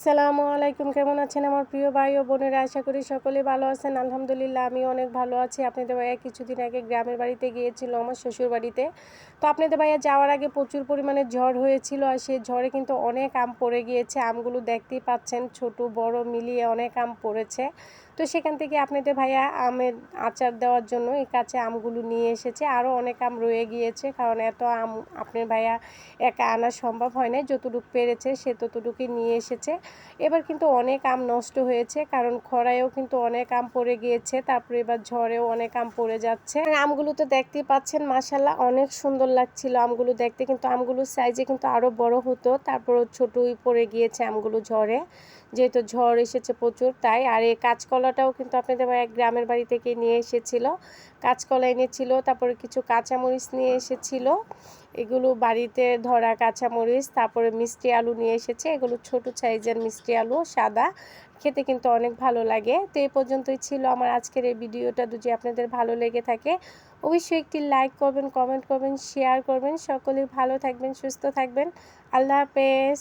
আসসালামু আলাইকুম। কেমন আছেন আমার প্রিয় ভাই ও বোনেরা? আশা করি সকলেই ভালো আছেন। আলহামদুলিল্লাহ আমিও অনেক ভালো আছি। আপনাদের ভাইয়া কিছুদিন আগে গ্রামের বাড়িতে গিয়েছিল, আমার শ্বশুর বাড়িতে। তো আপনাদের ভাইয়া যাওয়ার আগে প্রচুর পরিমাণে ঝড় হয়েছিল, আর সেই ঝড়ে কিন্তু অনেক আম পড়ে গিয়েছে। আমগুলো দেখতেই পাচ্ছেন, ছোট বড় মিলিয়ে অনেক আম পড়েছে। তো সেখান থেকে আপনাদের ভাইয়া আমের আচার দেওয়ার জন্য এই কাঁচা আমগুলো নিয়ে এসেছে। আরও অনেক আম রয়ে গিয়েছে, কারণ এত আম আপনার ভাইয়া একা আনা সম্ভব হয় না। যতটুকু পেরেছে সে ততটুকুই নিয়ে এসেছে। এবার কিন্তু অনেক আম নষ্ট হয়েছে, কারণ খরায়ও কিন্তু অনেক আম পড়ে গিয়েছে, তারপরে এবার ঝড়েও অনেক আম পড়ে যাচ্ছে। আর আমগুলো তো দেখতেই পাচ্ছেন, মাশাল্লাহ অনেক সুন্দর লাগছিল আমগুলো দেখতে, কিন্তু আমগুলোর সাইজে কিন্তু আরও বড় হতো, তারপরও ছোটই পড়ে গিয়েছে আমগুলো ঝড়ে, যেহেতু ঝড় এসেছে প্রচুর তাই। আর এই কাঁচকলাটাও কিন্তু আপনাদের এক গ্রামের বাড়ি থেকে নিয়ে এসেছিল, কাঁচকলা এনেছিল, তারপরে কিছু কাঁচামরিচ নিয়ে এসেছিল, এগুলো বাড়িতে ধরা কাঁচামরিচ, তারপরে মিষ্টি আলু নিয়ে এসেছে, এগুলো ছোট সাইজের মিষ্টি আলু, সাদা, খেতে কিন্তু অনেক ভালো লাগে। তো এই পর্যন্তই ছিল আমার আজকের এই ভিডিওটা। যদি আপনাদের ভালো লেগে থাকে অবশ্যই একটি লাইক করবেন, কমেন্ট করবেন, শেয়ার করবেন। সকলেই ভালো থাকবেন, সুস্থ থাকবেন। আল্লাহ হাফেজ।